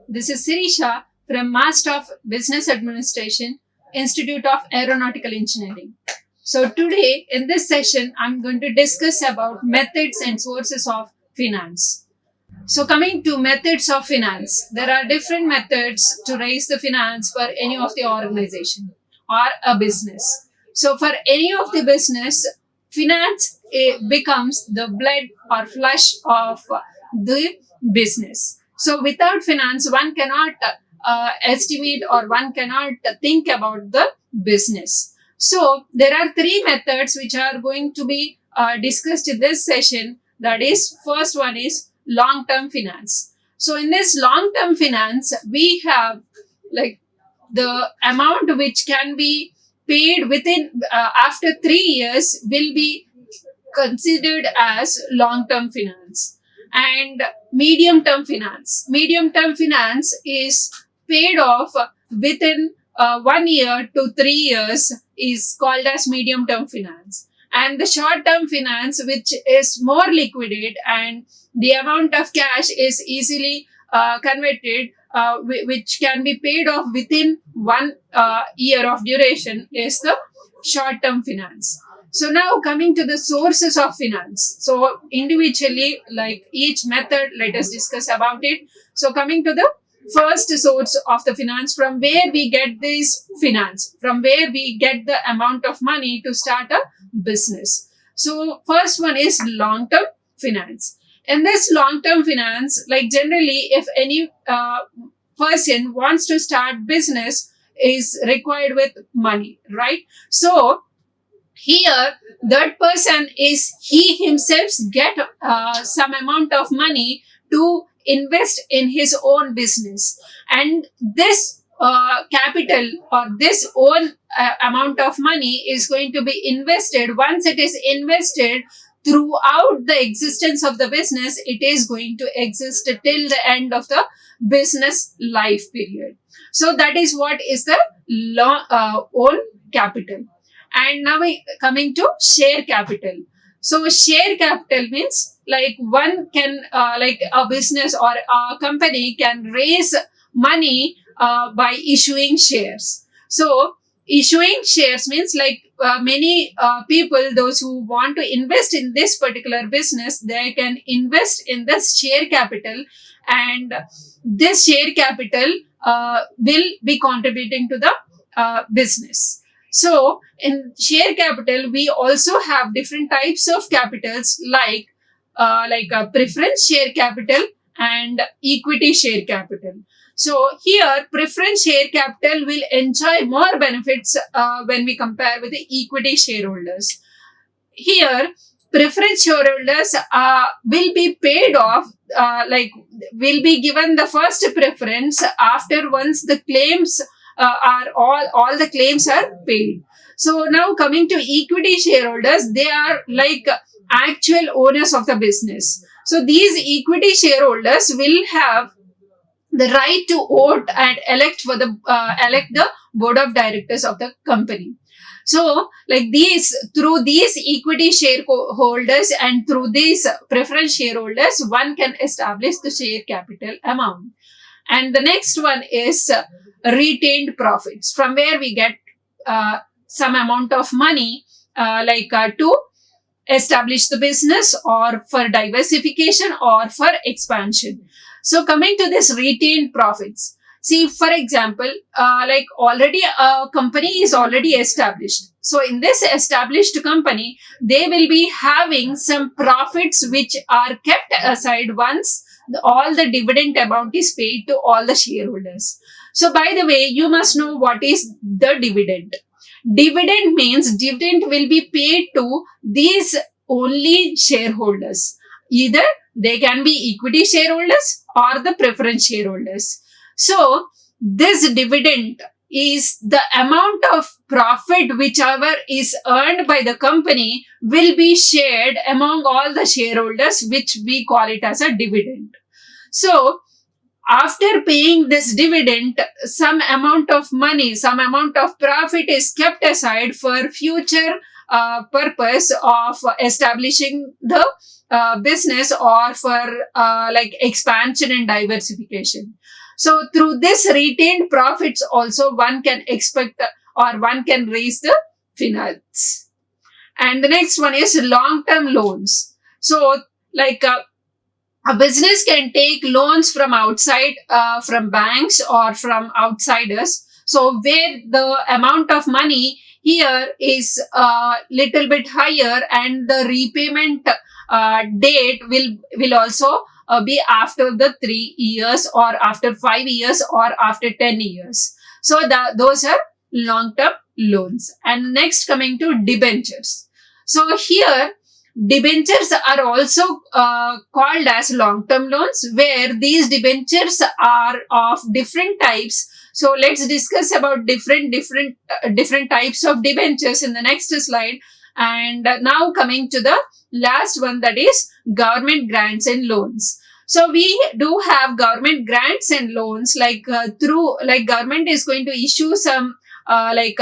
This is Sirisha from Master of Business Administration, Institute of Aeronautical Engineering. So today in this session, I'm going to discuss about methods and sources of finance. So coming to methods of finance, there are different methods to raise the finance for any of the organization or a business. So for any of the business, finance becomes the blood or flesh of the business. So without finance, one cannot estimate or one cannot think about the business. So there are three methods which are going to be discussed in this session. That is, first one is long-term finance. So in this long-term finance, we have like the amount which can be paid within after 3 years will be considered as long-term finance. And medium-term finance. Medium-term finance is paid off within 1 year to 3 years is called as medium-term finance. And the short-term finance, which is more liquidate and the amount of cash is easily converted, which can be paid off within 1 year of duration, is the short-term finance. So now coming to the sources of finance. So individually, like each method, let us discuss about it. So coming to the first source of the finance, from where we get this finance, from where we get the amount of money to start a business. So first one is long-term finance. In this long-term finance, like generally, if any person wants to start business, is required with money, right? So here that person is he himself get some amount of money to invest in his own business, and this capital or this own amount of money is going to be invested. Once it is invested throughout the existence of the business, it is going to exist till the end of the business life period. So that is what is the own capital. And now we coming to share capital. So share capital means like one can like a business or a company can raise money by issuing shares. So issuing shares means like many people, those who want to invest in this particular business, they can invest in this share capital, and this share capital will be contributing to the business. So in share capital, we also have different types of capitals like a preference share capital and equity share capital. So here, preference share capital will enjoy more benefits when we compare with the equity shareholders. Here, preference shareholders will be paid off, will be given the first preference after once the claims are all the claims are paid. So now coming to equity shareholders, they are like actual owners of the business. So these equity shareholders will have the right to vote and elect the board of directors of the company. So like through these equity shareholders and through these preference shareholders, one can establish the share capital amount. And the next one is retained profits, from where we get some amount of money to establish the business or for diversification or for expansion. So coming to this retained profits, see, for example, like already a company is already established. So in this established company, they will be having some profits which are kept aside once all the dividend amount is paid to all the shareholders. So by the way, you must know what is the dividend. Dividend means dividend will be paid to these only shareholders. Either they can be equity shareholders or the preference shareholders. So this dividend is the amount of profit whichever is earned by the company will be shared among all the shareholders, which we call it as a dividend. So after paying this dividend, some amount of money, some amount of profit is kept aside for future purpose of establishing the business or for like expansion and diversification. So through this retained profits also one can expect or one can raise the finance. And the next one is long-term loans. So like a business can take loans from outside, from banks or from outsiders. So where the amount of money here is a little bit higher, and the repayment date will also be after the 3 years or after 5 years or after 10 years. So those are long-term loans. And next, coming to debentures. So here debentures are also called as long-term loans, where these debentures are of different types. So let's discuss about different types of debentures in the next slide. And now coming to the last one, that is government grants and loans. So we do have government grants and loans, like through like government is going to issue some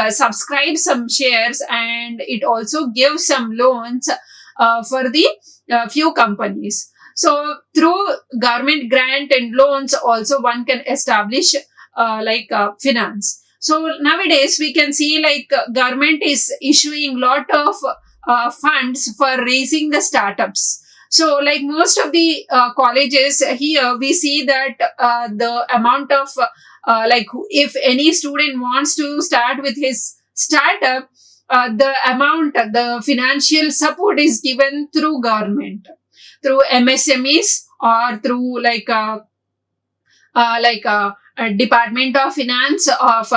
subscribe some shares, and it also gives some loans for the few companies. So through government grant and loans also one can establish finance. So nowadays we can see government is issuing lot of funds for raising the startups. So like most of the colleges here, we see that the amount of if any student wants to start with his startup, the financial support is given through government, through MSMEs or through Department of Finance of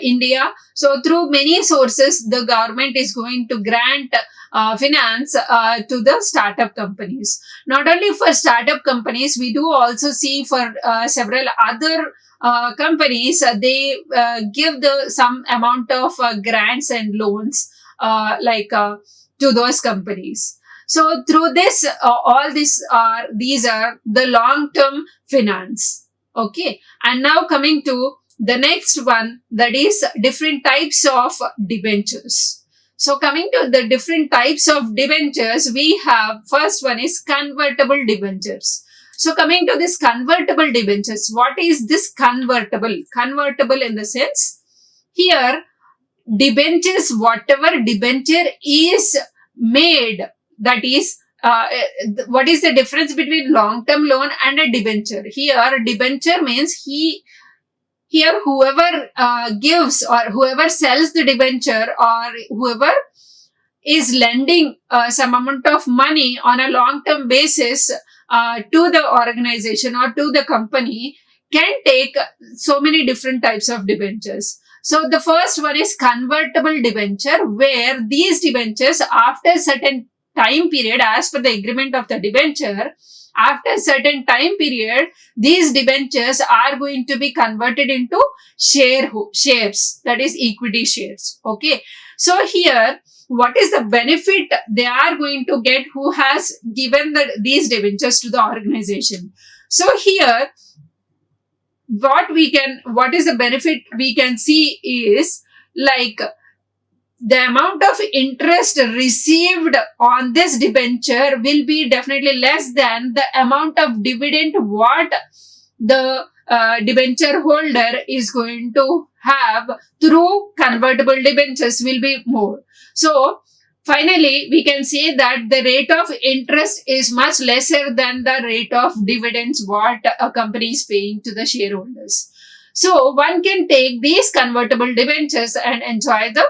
India. So through many sources, the government is going to grant finance to the startup companies. Not only for startup companies, we do also see for several other companies, they give some amount of grants and loans to those companies. So through this, these are the long-term finance. Okay, and now coming to the next one, that is different types of debentures. So coming to the different types of debentures, we have first one is convertible debentures. So coming to this convertible debentures, what is this convertible? Convertible in the sense, here debentures, whatever debenture is made, that is what is the difference between long-term loan and a debenture? Here debenture means here whoever gives or whoever sells the debenture or whoever is lending some amount of money on a long-term basis to the organization or to the company can take so many different types of debentures. So the first one is convertible debenture, where these debentures after certain time period, as per the agreement of the debenture, after certain time period, these debentures are going to be converted into shares, that is equity shares. Okay. So here, what is the benefit they are going to get who has given these debentures to the organization? So here, what is the benefit we can see is the amount of interest received on this debenture will be definitely less than the amount of dividend what the debenture holder is going to have through convertible debentures will be more. So finally, we can say that the rate of interest is much lesser than the rate of dividends what a company is paying to the shareholders. So one can take these convertible debentures and enjoy the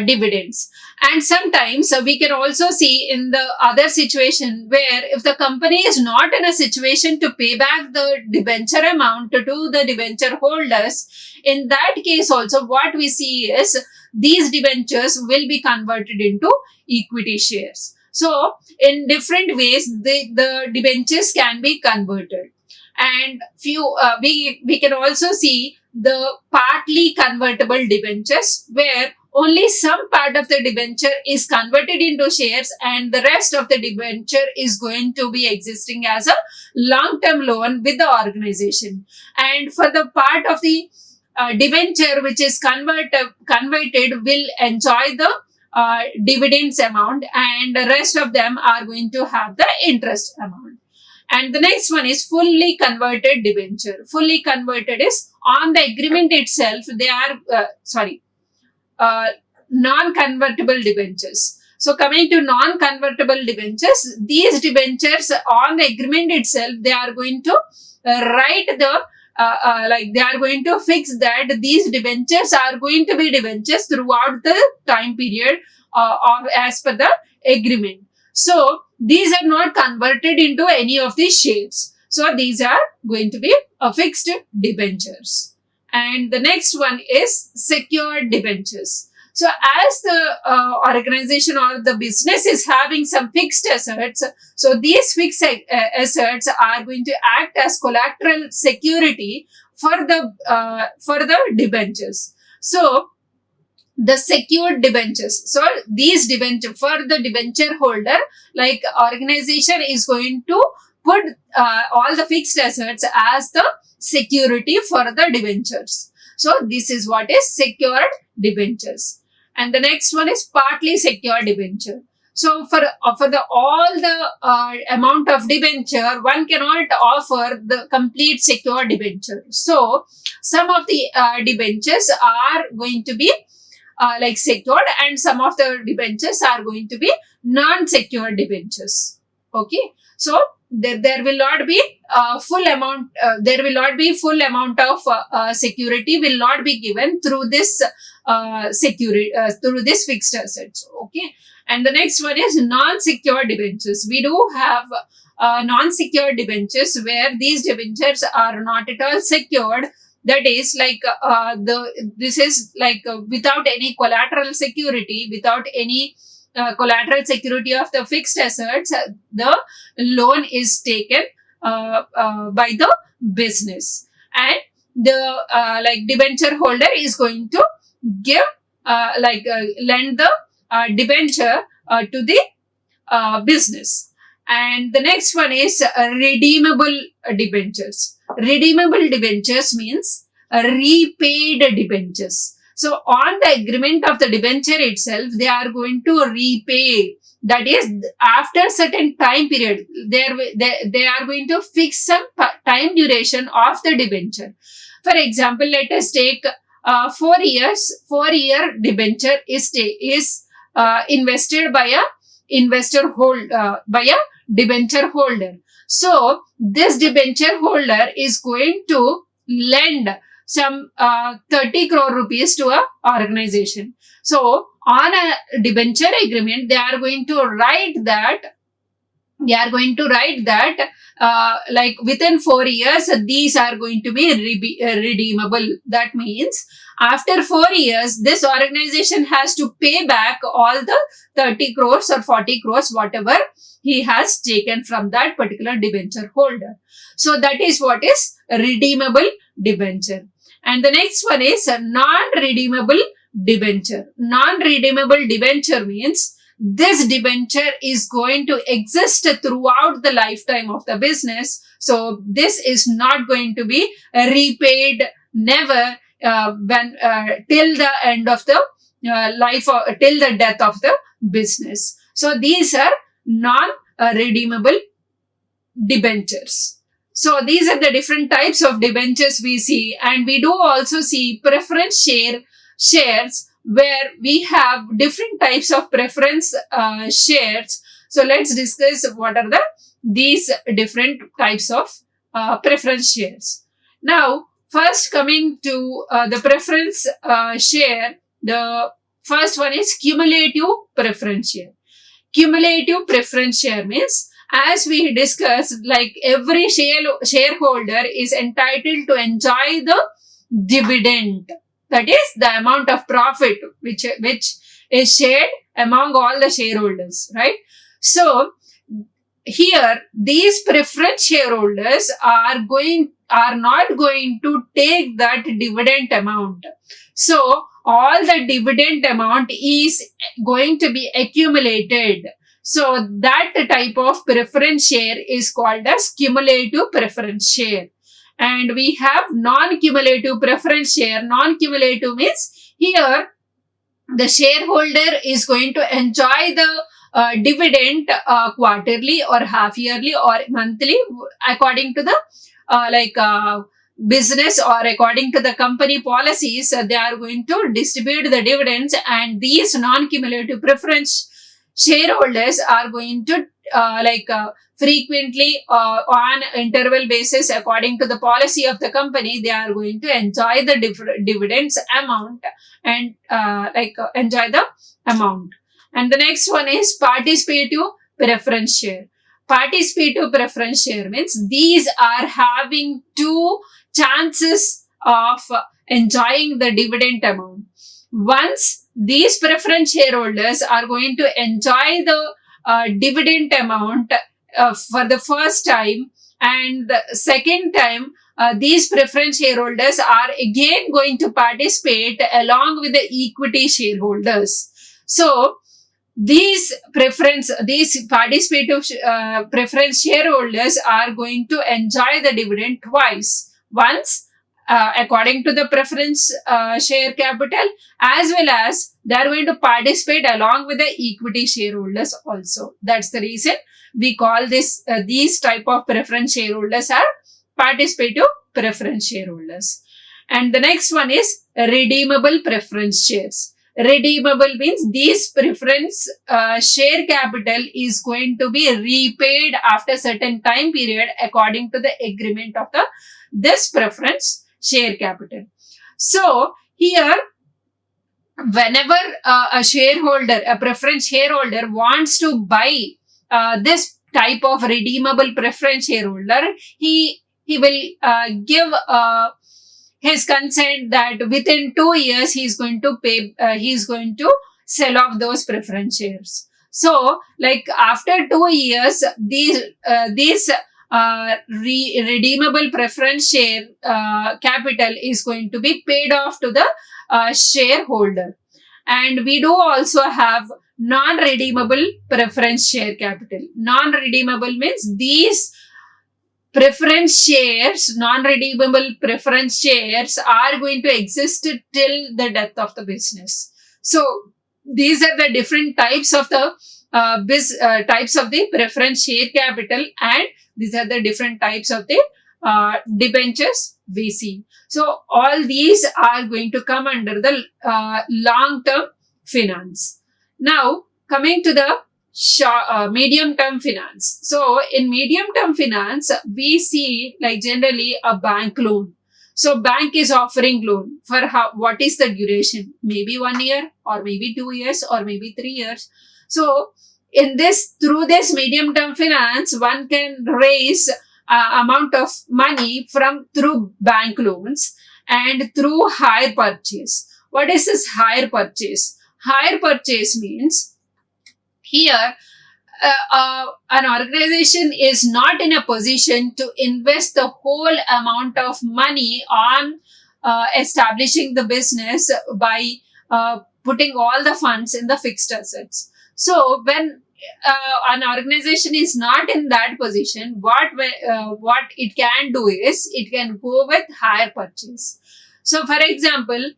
dividends. And sometimes we can also see in the other situation where if the company is not in a situation to pay back the debenture amount to the debenture holders, in that case also what we see is these debentures will be converted into equity shares. So in different ways the debentures can be converted. And we can also see the partly convertible debentures, where only some part of the debenture is converted into shares and the rest of the debenture is going to be existing as a long-term loan with the organization. And for the part of the debenture which is converted will enjoy the dividends amount, and the rest of them are going to have the interest amount. And the next one is fully converted debenture. Fully converted is on the agreement itself, they are, uh, non-convertible debentures. So coming to non-convertible debentures, these debentures on the agreement itself, they are going to write the they are going to fix that these debentures are going to be debentures throughout the time period of as per the agreement. So these are not converted into any of these shares. So these are going to be fixed debentures. And the next one is secured debentures. So as the organization or the business is having some fixed assets, so these fixed assets are going to act as collateral security for the debentures. So the secured debentures. So these debenture for the debenture holder, like organization is going to put all the fixed assets as the security for the debentures. So this is what is secured debentures. And the next one is partly secured debenture. So for the all the amount of debenture, one cannot offer the complete secured debenture. So some of the debentures are going to be secured, and some of the debentures are going to be non-secured debentures. Okay, so there will not be full amount. There will not be full amount of security will not be given through this security through this fixed assets. Okay, and the next one is non-secured debentures. We do have non-secured debentures where these debentures are not at all secured. That is this is without any collateral security, without any collateral security of the fixed assets, the loan is taken by the business, and the debenture holder is going to give lend the debenture to the business. And the next one is redeemable debentures. Redeemable debentures means repaid debentures. So on the agreement of the debenture itself, they are going to repay. That is, after certain time period, they are going to fix some time duration of the debenture. For example, let us take 4 years. 4-year debenture is invested by a by a debenture holder. So this debenture holder is going to lend some 30 crore rupees to a organization. So on a debenture agreement, they are going to write that within 4 years, these are going to be redeemable. That means after 4 years, this organization has to pay back all the 30 crores or 40 crores, whatever he has taken from that particular debenture holder. So that is what is redeemable debenture. And the next one is a non-redeemable debenture. Non-redeemable debenture means this debenture is going to exist throughout the lifetime of the business. So this is not going to be repaid never till the end of the life or till the death of the business. So these are non-redeemable debentures. So these are the different types of debentures we see, and we do also see preference shares where we have different types of preference shares. So let's discuss what are these different types of preference shares. Now, first coming to the preference share, the first one is cumulative preference share. Cumulative preference share means, as we discussed, like every shareholder is entitled to enjoy the dividend. That is the amount of profit which is shared among all the shareholders, right? So here these preference shareholders are not going to take that dividend amount. So all the dividend amount is going to be accumulated. So that type of preference share is called as cumulative preference share. And we have non-cumulative preference share. Non-cumulative means here the shareholder is going to enjoy the dividend quarterly or half yearly or monthly, according to the business, or according to the company policies. They are going to distribute the dividends, and these non-cumulative preference shareholders are going to frequently, on interval basis, according to the policy of the company, they are going to enjoy the dividends amount, and enjoy the amount. And the next one is participative preference share. Participative preference share means these are having two chances of enjoying the dividend amount. Once these preference shareholders are going to enjoy the dividend amount for the first time, and the second time, these preference shareholders are again going to participate along with the equity shareholders. So these participative preference shareholders are going to enjoy the dividend twice. Once according to the preference share capital, as well as they are going to participate along with the equity shareholders also. That's the reason we call these type of preference shareholders are participative preference shareholders. And the next one is redeemable preference shares. Redeemable means these preference share capital is going to be repaid after certain time period according to the agreement of this preference share capital. So here, whenever a preference shareholder wants to buy this type of redeemable preference shareholder, he will give his consent that within 2 years he is going to sell off those preference shares. So after 2 years, these redeemable preference share capital is going to be paid off to the shareholder. And we do also have non-redeemable preference share capital. Non-redeemable means these preference shares, non-redeemable preference shares, are going to exist till the death of the business. So these are the different types of the types of the preference share capital, and these are the different types of the debentures we see. So all these are going to come under the long-term finance. Now coming to the medium-term finance. So in medium-term finance, we see generally a bank loan. So bank is offering loan for what is the duration? Maybe 1 year, or maybe 2 years, or maybe 3 years. So through this medium-term finance, one can raise amount of money through bank loans and through hire purchase. What is this hire purchase? Hire purchase means here an organization is not in a position to invest the whole amount of money on establishing the business by putting all the funds in the fixed assets. So when an organization is not in that position, what it can do is it can go with hire purchase. So for example,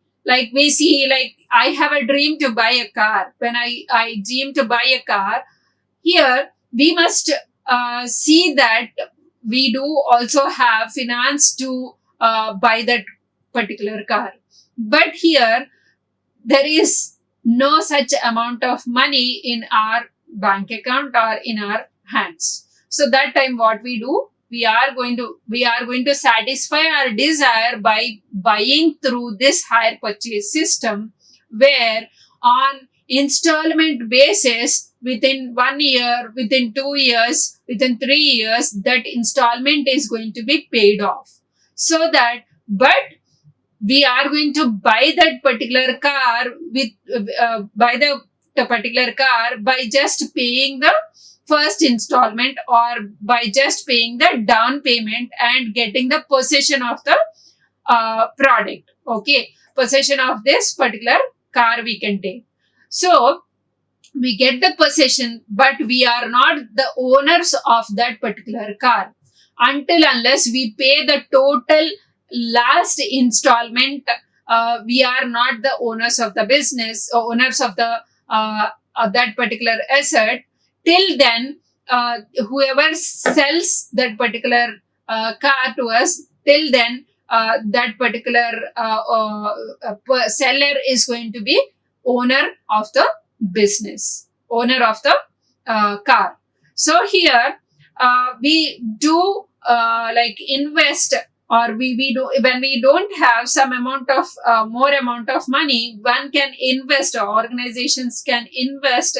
we see, I have a dream to buy a car. When I dream to buy a car, here we must see that we do also have finance to buy that particular car. But here there is no such amount of money in our bank account or in our hands. So that time what we do, we are going to satisfy our desire by buying through this hire purchase system, where on installment basis, within 1 year, within 2 years, within 3 years, that installment is going to be paid off. So that, but we are going to buy that particular car by just paying the first installment, or by just paying the down payment and getting the possession of the product. Okay, possession of this particular car we can take. So we get the possession, but we are not the owners of that particular car unless we pay the total last installment we are not the owners of the business or owners of the of that particular asset. Till then, whoever sells that particular car to us, till then that particular seller is going to be owner of the business, owner of the car. So here we do like invest, or we do, when we don't have some amount of more amount of money, one can invest, or organizations can invest,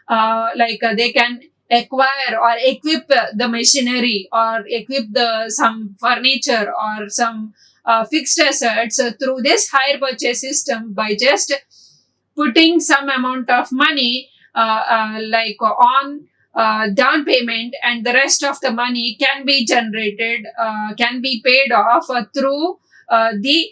they can acquire or equip the machinery, or equip the some furniture or some fixed assets through this hire purchase system by just putting some amount of money on down payment, and the rest of the money can be generated, can be paid off through the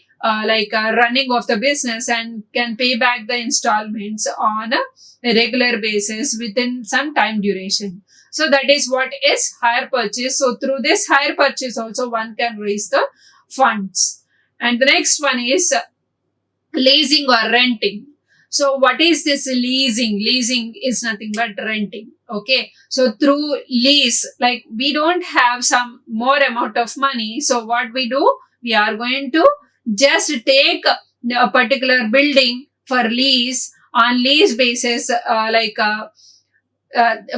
running of the business, and can pay back the installments on a regular basis within some time duration. So that is what is hire purchase. So through this hire purchase also one can raise the funds. And the next one is leasing or renting. So what is this leasing? Leasing is nothing but renting. Okay. So through lease, like we don't have some more amount of money. So what we do, we are going to just take a particular building for lease. On lease basis,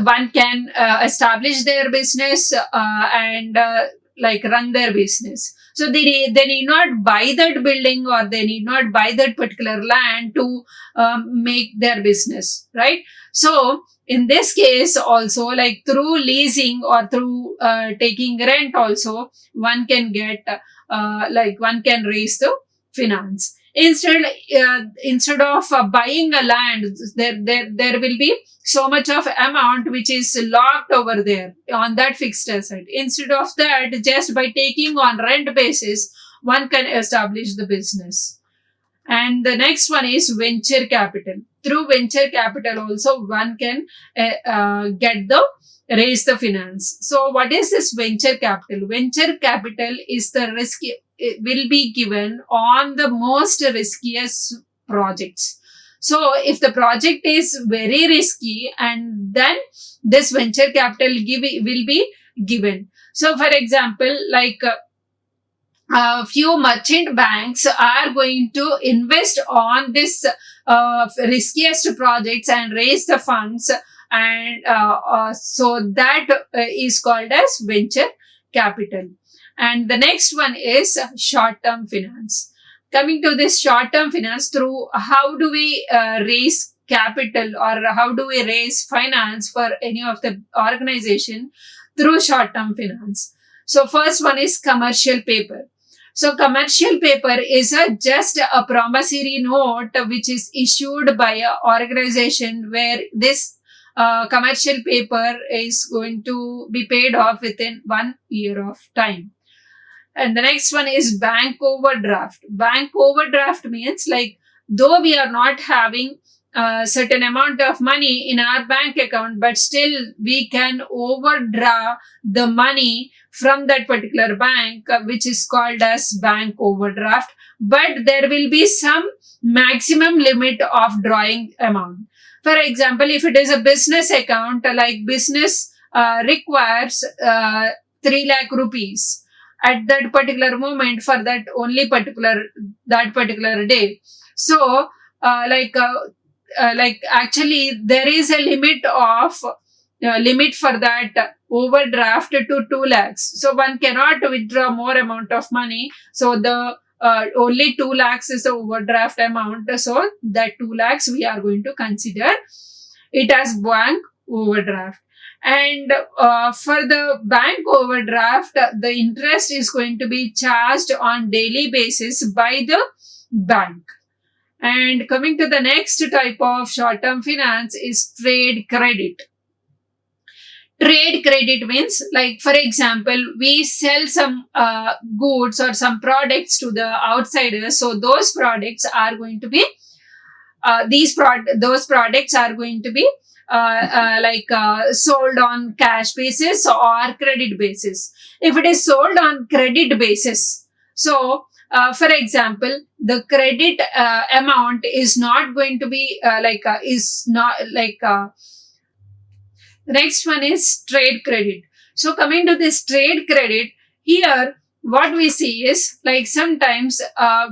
one can establish their business and run their business. So they need not buy that building, or they need not buy that particular land to make their business, right? So in this case also, like through leasing or through taking rent also, one can get one can raise the finance. Instead of buying a land, there will be so much of amount which is locked over there on that fixed asset. Instead of that, just by taking on rent basis, one can establish the business. And the next one is venture capital. Through venture capital also one can raise the finance. So what is this venture capital? Venture capital is the risk, it will be given on the most riskiest projects. So if the project is very risky, and then this venture capital will be given. So for example, a few merchant banks are going to invest on this riskiest projects and raise the funds, and so that is called as venture capital. And the next one is short-term finance. Coming to this short-term finance, through how do we raise capital, or how do we raise finance for any of the organization? Through short-term finance. So first one is commercial paper. So commercial paper is just a promissory note which is issued by an organization, where this commercial paper is going to be paid off within 1 year of time. And the next one is bank overdraft. Bank overdraft means, though we are not having a certain amount of money in our bank account, but still we can overdraw the money from that particular bank, which is called as bank overdraft. But there will be some maximum limit of drawing amount. For example, if it is a business account, like business requires 3 lakh rupees at that particular moment for that particular day. So actually there is a limit for that overdraft to 2 lakhs. So one cannot withdraw more amount of money. So the only 2 lakhs is the overdraft amount. So that 2 lakhs we are going to consider it as bank overdraft. And for the bank overdraft, the interest is going to be charged on daily basis by the bank. And coming to the next type of short-term finance is trade credit. Trade credit means, for example, we sell some goods or some products to the outsiders. So those products are going to be those products are going to be sold on cash basis or credit basis. If it is sold on credit basis, so For example, the credit amount is not going to be is not like next one is trade credit. So coming to this trade credit, here what we see is like sometimes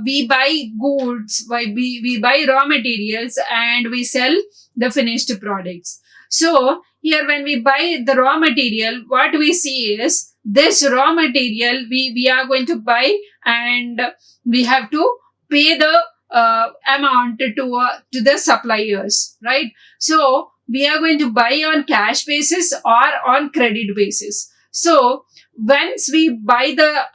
we buy goods, we buy raw materials and we sell the finished products. So here when we buy the raw material, what we see is this raw material we are going to buy, and we have to pay the amount to the suppliers, right? So we are going to buy on cash basis or on credit basis. So once we buy the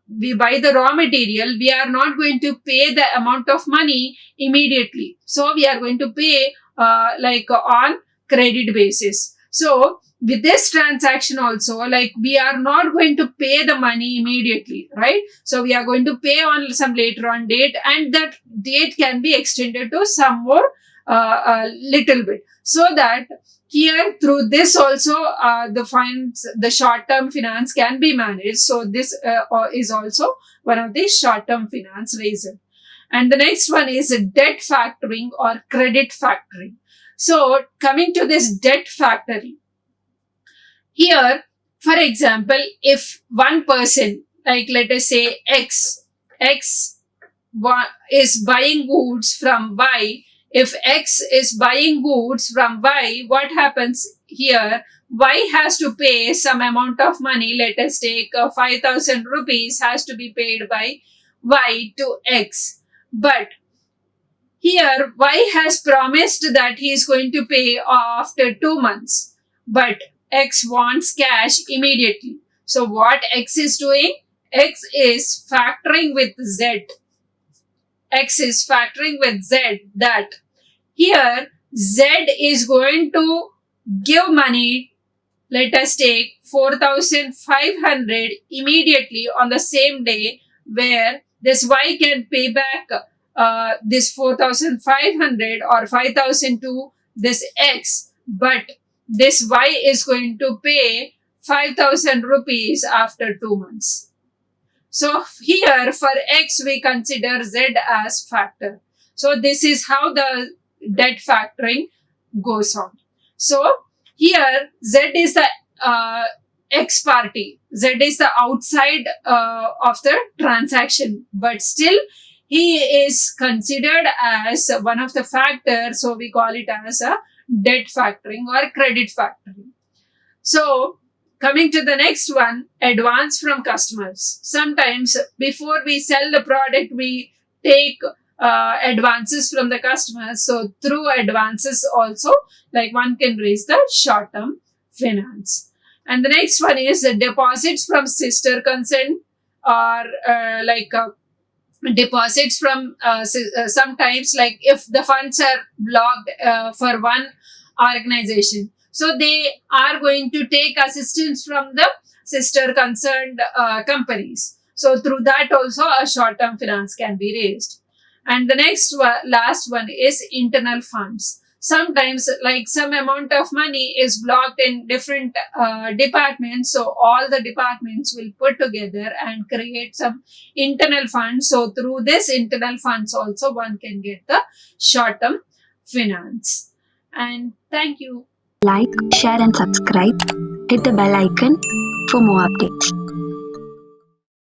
we buy the raw material, we are not going to pay the amount of money immediately. So we are going to pay on credit basis. So with this transaction also, like we are not going to pay the money immediately, right? So we are going to pay on some later on date, and that date can be extended to some more a little bit, so that here through this also the short term finance can be managed. So this is also one of the short term finance reason. And the next one is debt factoring or credit factoring. So coming to this debt factoring, here for example, if one person, like let us say X is buying goods from Y. If X is buying goods from Y, what happens here? Y has to pay some amount of money. Let us take 5,000 rupees has to be paid by Y to X. But here Y has promised that he is going to pay after 2 months. But X wants cash immediately. So what X is doing? X is factoring with Z. X is factoring with Z that here Z is going to give money, let us take 4,500 immediately on the same day, where this Y can pay back this 4,500 or 5,000 to this X, but this Y is going to pay 5,000 rupees after 2 months. So here for X, we consider Z as factor. So this is how the debt factoring goes on. So here Z is the X party. Z is the outside of the transaction, but still he is considered as one of the factors. So we call it as a debt factoring or credit factoring. So coming to the next one, advance from customers. Sometimes before we sell the product, we take advances from the customers. So through advances also, like one can raise the short-term finance. And the next one is the deposits from sister concern, or deposits from sometimes, like if the funds are blocked for one organization, so they are going to take assistance from the sister concerned companies. So through that also a short-term finance can be raised. And the next one, last one is internal funds. Sometimes like some amount of money is blocked in different departments. So all the departments will put together and create some internal funds. So through this internal funds also one can get the short-term finance. And thank you. Like, share and subscribe. Hit the bell icon for more updates.